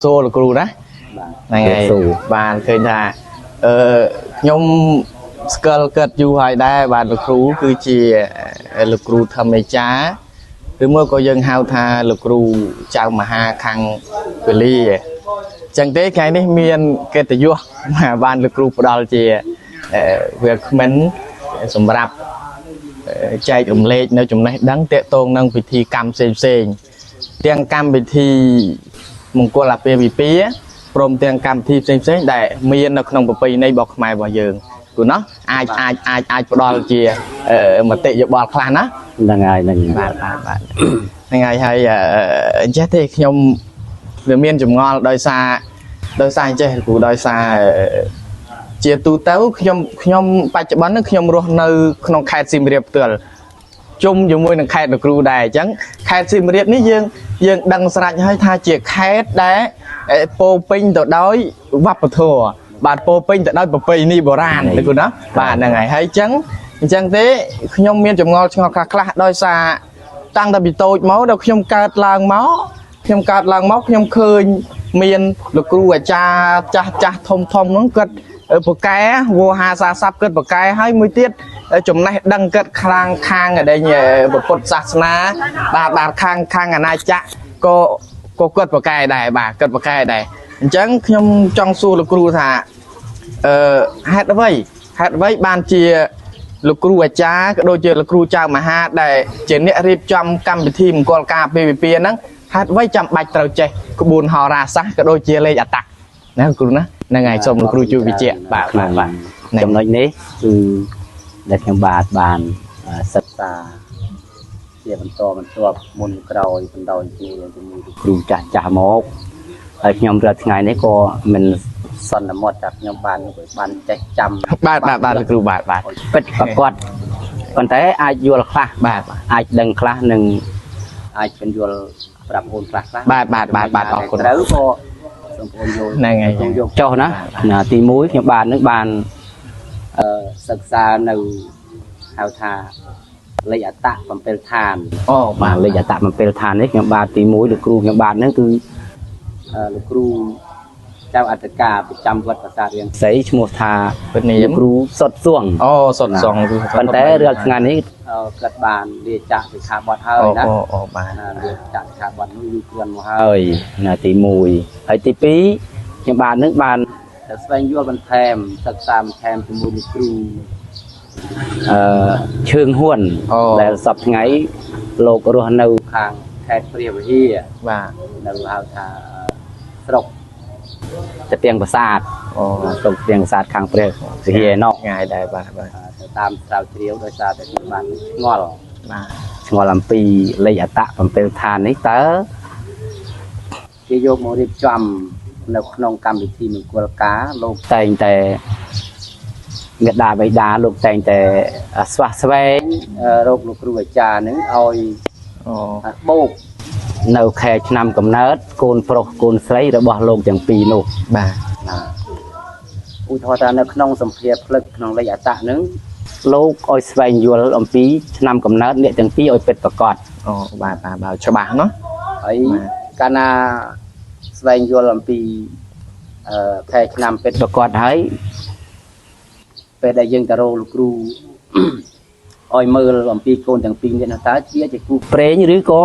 โซ่ลูกครูนะในไงบานเคยด่ายมสเกลเกิดอยู่หายได้บานลูกครูคือจีลูกครูทำในจ้าหรือเมื่อก็ยังหาวทาลูกครูเจ้ามาหาคังเปรีจังเต้ไงนี่เมียนเกตยั่วมาบานลูกครูปดอลจีเวียกมันสมรับใจจุ่มเล็กในจุ่มในดังเตะตรงนั่งพิธีกรรมเซงเตียงกรรมพิธีมงคลลาเปียบีปีพรมเตียงกรรมที่เซงได้เมียนในขนมปีในบอกหมายบ่เยิงกูเนาะไอปดอลจีมาเตะยบบอลคลานะยังไงนั่นยังไงให้เจ้าเทขยมเมียนจุ่มงอโดยซาเจ้ากูโดยซาเจียตูเต้าขยมปัจจุบันนั้นขยมรวมในขนมไข่ซิมเรียบเตือนจุ่มอยู่มวยหนึ่งไข่ตะกรูได้จังไข่ซิมเรียบนี่ยังดังสระให้ทาเจียไข่ได้โปปิ้งตัวด้อยวับปะทัวบาดโปปิ้งตัวด้อยปะปีนี่โบราณเลยคุณนะบาดยังไงให้จังเต้ขยมเมียนจุ่มงอชงคลาโดยซาตั้งตะบิโตเมาส์เดี๋ยวขยมการลางเมาส์ขยมการลางเมาส์ขยมเคยเมียนตะกรูจ่าทมน้องเกิดปกแกวัวหาซาซับเกิดปกแกให้มือเตี้ยจุ่มในดังเกิดคางอะไรเนี่ยบทศาสนาบาดคางอะไรจ๊ะก็เกิดปกแกได้บาเกิดปกแกได้จังยมจองสู้ลูกครูท่าฮัดไว้บานเจียลูกครูอาจารย์โดยเจอลูกครูเจ้ามาฮัดได้เจนเนี่ยรีบจำกรรมพิธีมกอลกาเปียนั้นฮัดไว้จำใบเตาใจกบุญหอราซะก็โดยเจเลยอัตตะนะครูนะนั่งไงสมครูจูวิเจบาทจำนวนนี้คือเด็กยังบาทบานสัตตาเกี่ยมันตัวมุนกรอยมันดอยจีจะมีครูจ่าหมกยมเรือไงนี่ก็มันส่วนหมดจากยมบานใจจำบาทครูบาทเป็นประกอบคนแต่อายุละคลาบาทอายุดังคลาหนึ่งอายุเป็นยุลปรับโอนคลาบาทออกคนแล้วก็นั่งไงโจนะตีมุ้ยบานนึกบานศึกษาในหาวทาเลยอัตตะมันเป็นทานมาเลยอัตตะมันเป็นทานนี่อย่างบานตีมุ้ยหรือครูอย่างบานนั่นคือหรือครูเจ้าอัตกาประจำวัดภาษาเรียนใส่ชโมธาเป็นนี่ครูสดส่วงสดส่วงปันแต่เรื่องงานนี้เกิดบานเรียจ่าไปคาบอดเฮยนะเรียจ่าคาบอดนู่นอยู่เกินมาเฮยตีมุยไอตีปีอย่างบานนึกบานแต่สเปนยัวบันแทมศึกษาแทมเป็นมูลครูเชิงห้วนแต่สับไงโลกรัวนูคางแคทเปรียวเฮียว่านูหาวทาสรกจะเตียงประสาทตกเตียงประสาทคางเปรียวเฮียนอกง่ายได้บ้างตามสาวเทียวโดยซาแต่ที่บ้านงอลำปีเลยอัตตะมันเป็นทานนี้เต๋อที่โยกโมริจำในขนมกรรมที่มันกวลกาโลกแต่งแต่เงดาใบดาโลกแต่งแต่สวัสดิ์โรคลูกครูอาจารย์นึงเอาโบกในแค่นำกับเนิร์ดโกนโปรโกนไซร์ระบอบโลกอย่างปีนุกบ่าอุทธรณ์ในขนมสมเพียรพลึกขนมระยะตะนึงโลกอ้อยสวายยัวลำปีนำกับเนิร์ดเนี่ยอย่างปีอ้อยเป็ดประกอบบ่าฉบับเนาะไอ้การนาสวายยัวลำปีแค่นำเป็ดประกอบให้เป็ดได้ยังกระโรลูกครูอ้อยมือลำปีโกนอย่างปีเนี่ยนะตาเชี่ยจะกูเปรย์หรือก็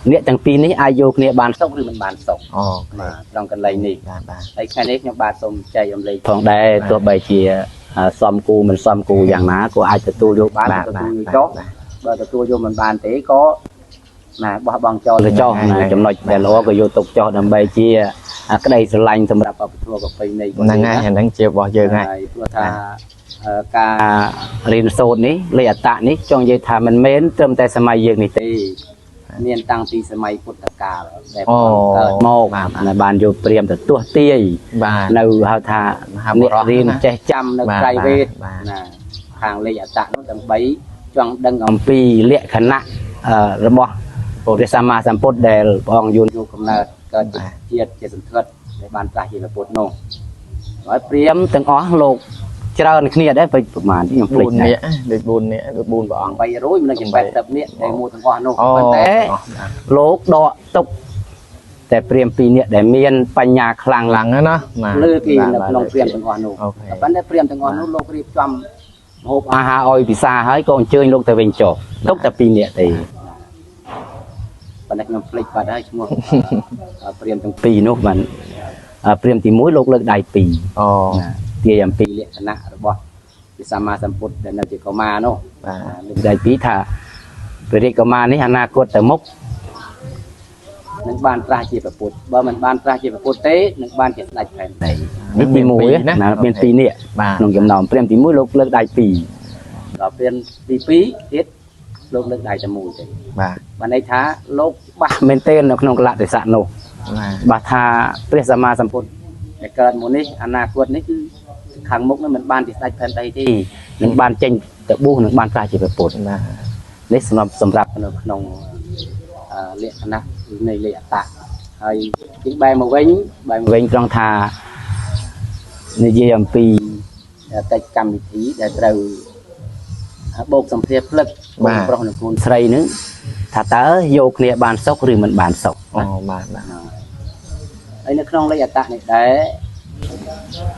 เนี่ยจังปีนี้อายุเนี่ยบานส่งหรือมันบานส่งลองกันเลยนี่ไอ้แค่นี้ยังบานส่งใจยมเลยทองได้ตัวใบเชียซ้อมกูมันซ้อมกูอย่างน้ากูอาจจะตัวโยบานตัวโยจ๊อกเบอร์ตัวโยมันบานเต๋ก็บ่บังจอเลยจอจำหน่อยแต่ล้อก็โยตกจอดำใบเชียก็ได้สลังสำหรับเอาไปทัวร์กับไปในนั่งง่ายเห็นทั้งเจียวบ่เยอะง่ายตัวทาการเรียนโซนนี้เลยอัตตะนี้จงยืดทามันเม้นเติมแต่สมัยยืนนี่ตีเนียนตั้งปีสมัยพุทธกาลแบบโมกในบ้านโยเปรียมแต่ตัวเตี้ยในหาทาเรียนใจจำในใจเวททางเลยอัตตะนั่นตั้งใบจังดังอมปีเลี้ยขณะระบบโปรเดสมาสัมพุทธเดลปองยุนอยู่กำเนิดก็เจียดเจสันเทิดในบ้านปลาหินปุตโนร้อยเปรียมตั้งอ๋อโลกเจ้าในนี้ได้ไปประมาณที่ยังปลิดเนี่ยเด็กบุญเนี่ยเด็กบุญบอกไปรู้มันกินแบบนี้ในมูทั้งอ๋อโนแต่โลกดอกตก แต่เปรียมปีเนี่ยได้เมียนปัญญาคลัง หลังนะเนาะมา เลือกปีน้องเปรียมទាំងអស់នោះប៉ុន្តែเปรียมទាំងអស់នោះលោករៀបចំហូបអាហារឲ្យពិសាហើយក៏អញ្ជើញលោកទៅវិញចុះទុកតែ2នាក់ទេប៉ុន្តែខ្ញុំភ្លេចបាត់ហើយឈ្មោះព្រាមទាំងពីរនោះបានព្រាមទី1លោកលើកដៃ2អូទាយអំពីលក្ខណៈរបស់ព្រះសម្មាសម្ពុទ្ធដែលនៅជាកុមារនោះលើកដៃ2ថាព្រះរាជកុមារនេះអនាគតទៅមុខនឹងបានត្រាស់ជាប្រពុតបើមិនបានត្រាស់ជាប្រពុតទេនឹងបានជាស្ដេចផែនដីនេះទី1ណាមាន2នាក់ក្នុងចំណោមព្រាមទី1លោកលើកដៃ2ដល់ព្រាមទី2ទៀតលោកលើកដៃតែ1ទេបាទបានន័យថាលោកបាសមែនទែននៅក្នុងកលៈទេសៈនោះបាសថាព្រះសម្មាសម្ពុទ្ធដែលកើតមកនេះអនាគតនេះគឺខាងមុខនេះមិនបានជាស្ដេចផែនដីទេនឹងបានចេញទៅបួសនឹងបានត្រាស់ជាប្រពុតណានេះសម្រាប់នៅក្នុងលក្ខណៈនៃលេខអត្តហើយជាងបែរមកវិញត្រង់ថានិយាយអំពីកិច្ចកម្មវិធីដែលត្រូវបោកសម្ភារផ្លឹកបងប្រុសនិងកូនស្រីនឹងថាតើយកគ្នាបានសុខឬមិនបានសុខអូបាទហើយនៅក្នុងលេខអត្តនេះដែរ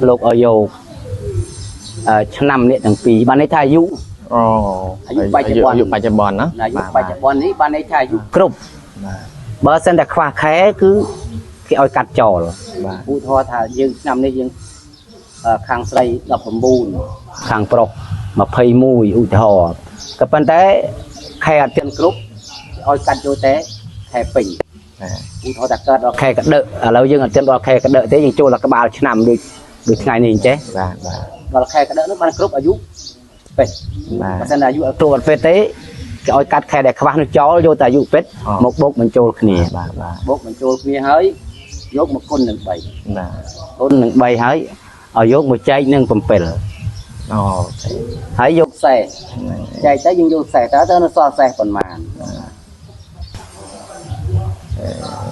លោកឲ្យយកឆ្នាំនេះទាំងពីរបានន័យថាអាយុអាយុបច្ចុប្បន្នណាអាយុបច្ចុប្បន្ននេះបានន័យថាអាយុគ្រប់បើសិនតែខ្វះខែគឺគេឲ្យកាត់ចោលបាទឧទាហរណ៍ថាយើងឆ្នាំនេះយើងខាងស្រី19ខាងប្រុស21ឧទាហរណ៍ក៏ប៉ុន្តែខែអត់ទាន់គ្រប់ឲ្យកាត់យកតែខែពេញឧទាហរណ៍ថាកើតដល់ខែកដឹកឥឡូវយើងអត់ទាន់ដល់ខែកដឹកទេយើងចូលដល់ក្បាលឆ្នាំដូចថ្ងៃនេះអញ្ចេះបាទដល់ខែកដឹកនោះបានគ្រប់អាយុពេទ្យបើសិនតែអាយុគ្រូអត់ពេទ្យទេគេឲ្យកាត់ខែដែលខ្វះនោះចោលយកតែអាយុពេទ្យមកបូកបញ្ចូលគ្នាបាទបូកបញ្ចូលគ្នាហើយយកមកគុណនឹង3បាទគុណនឹង3ហើយឲ្យយកមកចែកនឹង7អូហើយយកសេះចែកទៅយើងយកសេះតើទៅនៅសល់សេះប៉ុន្មាន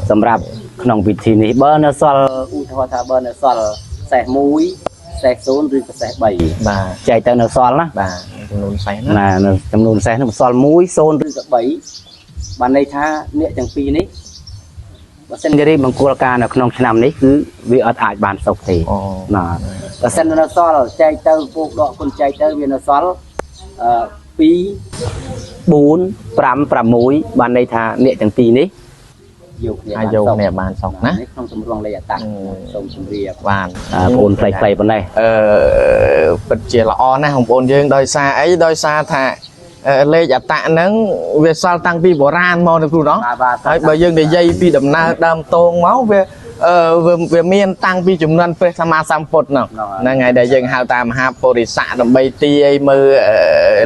សម្រាប់ក្នុងពិធីនេះបើនៅសល់ឧទាហរណ៍ថាបើនៅសល់សេះ1សេះ0ឬក៏សេះ3បាទចែកទៅនៅសល់ណាបាទចំនួនសេះណានៅចំនួនសេះនោះសល់1 0ឬក៏3បានន័យថាអ្នកទាំងពីរនេះបើសិនជារៀបមង្គលការនៅក្នុងឆ្នាំនេះគឺវាអត់អាចបានសុខទេណាបើសិននៅសល់ចែកទៅពូកដកគុណចែកទៅវានៅសល់2 4 5 6បានន័យថាអ្នកទាំងពីរនេះយកគ្នាបានសុខណាក្នុងទម្រង់លេខអត្តសូមជម្រាបបានបងប្អូនផ្លេចប៉ុណ្ណេះពិតជាល្អណាស់បងប្អូនយើងដោយសារអីដោយសារថាលេខអត្តហ្នឹងវាសល់តាំងពីបុរាណមកនៅគ្រូណោះហើយបើយើងនិយាយពីដំណើរដើមតងមកវាមានតាំងពីចំនួនព្រះសម្មាសម្ពុទ្ធហ្នឹងហើយដែលយើងហៅថាមហាពុរិស័កដើម្បីទាយមើល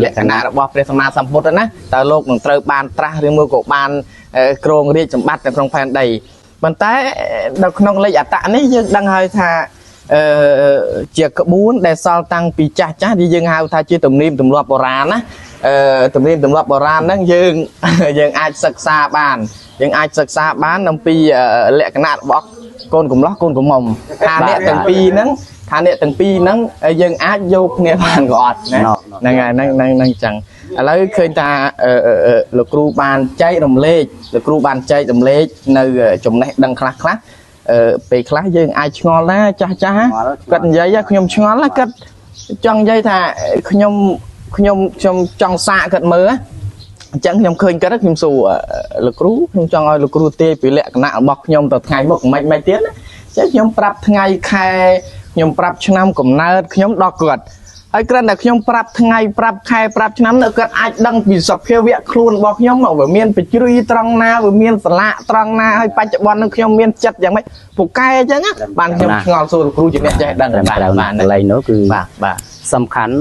លក្ខណៈរបស់ព្រះសម្មាសម្ពុទ្ធណាតើលោកនឹងត្រូវបានត្រាស់ឬមួយក៏បានគ្រងរាជសម្បត្តិនៅក្នុងផែនដីប៉ុន្តែនៅក្នុងលេខអត្តនេះយើងដឹងហើយថាជាក្បួនដែលសល់តាំងពីចាស់ដែលយើងហៅថាជាទំនៀមទម្លាប់បុរាណណាទំនៀមទម្លាប់បុរាណហ្នឹងយើងអាចសិក្សាបានអំពីលក្ខណៈរបស់កូនកំឡោះកូនកំមុំថាអ្នកទាំងពីរហ្នឹងយើងអាចយកគ្នាបានក៏អត់ណាហ្នឹងហើយហ្នឹងអញ្ចឹងឥឡូវឃើញថាលោកគ្រូបានចែករំលែកនៅចំណេះដឹងខ្លះពេលខ្លះយើងអាចឆ្ងល់ណាចាស់គាត់និយាយខ្ញុំឆ្ងល់គាត់ចង់និយាយថាខ្ញុំចង់សាកគាត់មើលអញ្ចឹងខ្ញុំឃើញគាត់ខ្ញុំសួរលោកគ្រូខ្ញុំចង់ឲ្យលោកគ្រូទាយពីលក្ខណៈរបស់ខ្ញុំទៅថ្ងៃមុខមិនទៀតណាអញ្ចឹងខ្ញុំប្រាប់ថ្ងៃខែខ្ញុំប្រាប់ឆ្នាំកំណើតខ្ញុំដល់គាត់ហើយគ្រាន់តែខ្ញុំប្រាប់ថ្ងៃប្រាប់ខែប្រាប់ឆ្នាំនៅគាត់អាចដឹងពីសភាវៈខ្លួនរបស់ខ្ញុំវាមានបជ្រុយត្រង់ណាវាមានស្លាកត្រង់ណាហើយបច្ចុប្បន្ននឹងខ្ញុំមានចិត្តយ៉ាងម៉េចពូកែអញ្ចឹងបានខ្ញុំឆ្ងល់សួរលោកគ្រូជាអ្នកចេះដឹងបាទកន្លែងនោះគឺបាទសំខាន់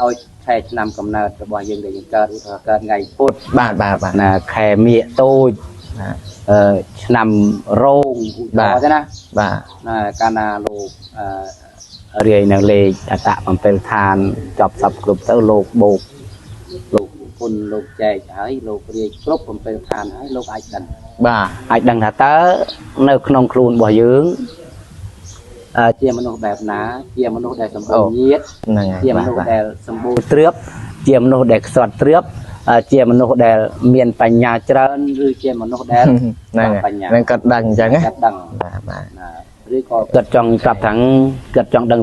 ឲ្យខែឆ្នាំកំណើតរបស់យើងដែលយើងកើតឧទាហរណ៍កើតថ្ងៃពុធបាទណាខែមាឃតូចឆ្នាំរោងឧទាហរណ៍ណាបាទណាកាលណាលោករាយនៅលេខអត្ត7ឋានចប់សពគ្រប់ទៅលោកបូកលោកគុណលោកចែកហើយលោករាយគ្រប់7ឋានហើយលោកអាចដឹងបាទអាចដឹងថាតើនៅក្នុងខ្លួនរបស់យើងជាមនុស្សបែបណាជាមនុស្សដែលសម្បូរញាតិជាមនុស្សដែលសម្បូរទ្រព្យជាមនុស្សដែលខ្សត់ទ្រព្យ ជាមនុស្សដែលមានបញ្ញាច្រើនឬជាមនុស្សដែលបញ្ញា នឹងគាត់ដឹងអញ្ចឹងណា គាត់ដឹង បាទ ឬក៏គាត់ចង់ប្រាប់ថាគាត់ចង់ដឹង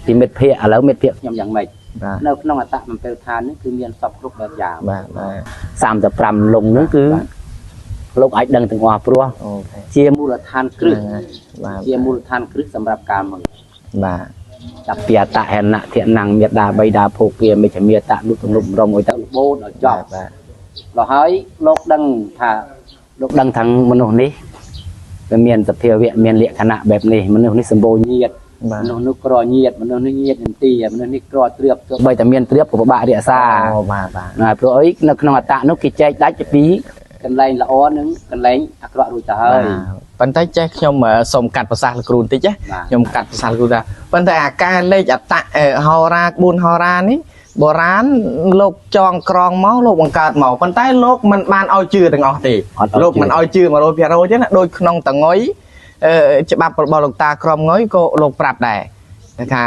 ពីមិត្តភ័ក្តិឥឡូវមិត្តភ័ក្តិខ្ញុំយ៉ាងម៉េច បាទ នៅក្នុងអត្តមពេលឋាននេះគឺមានសពគ្រប់បែបយ៉ាង បាទបាទ 35លងហ្នឹងគឺលោកអាចដឹងទាំងអស់ព្រោះ អូខេ ជាមូលដ្ឋានគ្រឹះ បាទ ជាមូលដ្ឋានគ្រឹះសម្រាប់ការមើល បាទ ចាប់ពីអតហេណៈធនៈមេដាបៃតាភោគិមេជ្ឈមេតៈនុទំនុរំឲ្យទៅបូនឲ្យចប់ បាទ ដល់ហើយលោកដឹងថាលោកដឹងថាមនុស្សនេះវាមានសភាវៈមានលក្ខណៈបែបនេះមនុស្សនេះសម្បូរញាត បាទ មនុស្សនោះក្រញាតមនុស្សនេះញាតនទីមនុស្សនេះក្រត្រៀបទោះបីតែមានត្រៀបក៏ពិបាករក្សា អូបាទបាទ ណាព្រោះអីនៅក្នុងអត្តនោះគេចែកដាច់ពីកន្លែងល្អនិងកន្លែងអាក្រក់រួចទៅហើយ ប៉ុន្តែចេះខ្ញុំសូមកាត់ប្រសាសន៍លោកគ្រូបន្តិចណា បាទ ខ្ញុំកាត់ប្រសាសន៍លោកគ្រូថាប៉ុន្តែអាការលេខអត្តហោរា4ហោរានេះបុរាណលោកចងក្រងមកលោកបង្កើតមកប៉ុន្តែលោកមិនបានឲ្យជឿទាំងអស់ទេលោកមិនឲ្យជឿ 100%ទេណាដូចក្នុងតងុយច្បាប់របស់លោកតាក្រមងុយក៏លោកប្រាប់ដែរថា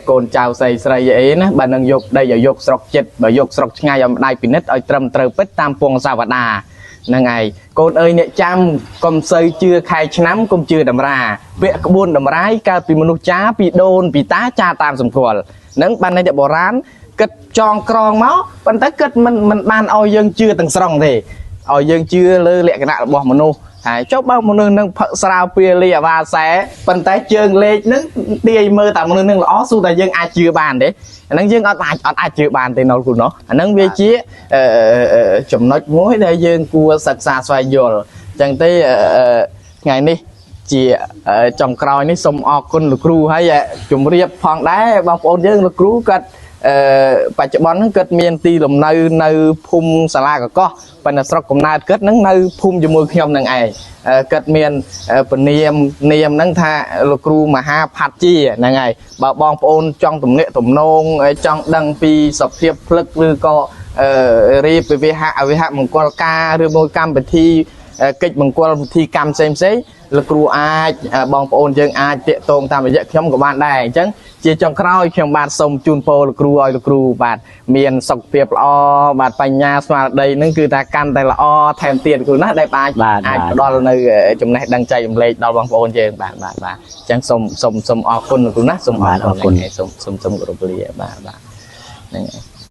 កូនចៅស្រីស្រីអីណាបើនឹងយកដីឲ្យយកស្រុកចិត្តបើយកស្រុកឆ្ងាយឲ្យម្ដាយពិនិត្យឲ្យត្រឹមត្រូវពិតតាមពងសាវតាហ្នឹងហើយកូនអើយអ្នកចាំកុំសូវជឿខែឆ្នាំកុំជឿតម្រាពាក្យក្បួនតម្រាយកើតពីមនុស្សចាពីដូនពីតាចាតាមសម្គាល់ហ្នឹងបានន័យថាបុរាណគិតចងក្រងមកប៉ុន្តែគិតមិនបានឲ្យយើងជឿទាំងស្រុងទេឲ្យយើងជឿលើលក្ខណៈរបស់មនុស្សហើយចុះបើមនុស្សនឹងផឹកស្រាវពាលីអាវ៉ាសែប៉ុន្តែជើងលេខនឹងទាយមើលតែមនុស្សនឹងល្អស៊ូតែយើងអាចជឿបានទេអាហ្នឹងយើងអត់អាចជឿបានទេណុលគ្រូណោះអាហ្នឹងវាជាចំណុចមួយដែលយើងគួរសិក្សាស្វែងយល់អញ្ចឹងទេថ្ងៃនេះជាចុងក្រោយនេះសូមអរគុណលោកគ្រូហើយជម្រាបផងដែរបងប្អូនយើងលោកគ្រូគាត់បច្ចុប្បន្នហ្នឹងគាត់មានទីលំនៅនៅភូមិសាលាកកោះប៉ុន្តែស្រុកកំណើតគាត់ហ្នឹងនៅភូមិជាមួយខ្ញុំនឹងឯងគាត់មានពនាមហ្នឹងថាលោកគ្រូមហាផាត់ជាហ្នឹងហើយបើបងប្អូនចង់ទំនាក់ទំនងចង់ដឹងពីសភាពភ្លឹកឬក៏រៀបវិហៈអវិហៈមង្គលការឬមួយកម្មវិធីកិច្ចមង្គលពិធីកម្មផ្សេងលោកគ្រូអាចបងប្អូនយើងអាចតាក់ទងតាមរយៈខ្ញុំក៏បានដែរអញ្ចឹងជាចុងក្រោយខ្ញុំបាទសូមជូនពរលោកគ្រូឲ្យលោកគ្រូបាទមានសុខភាពល្អបាទបញ្ញាស្មារតីនឹងគឺថាកាន់តែល្អថែមទៀតគ្រូណាដែលអាចផ្ដល់នៅចំណេះដឹងចែករំលែកដល់បងប្អូនយើងបាទអញ្ចឹងសូមអរគុណលោកគ្រូណាសូមអរគុណសូមគោរពលាបាទហ្នឹងហើយ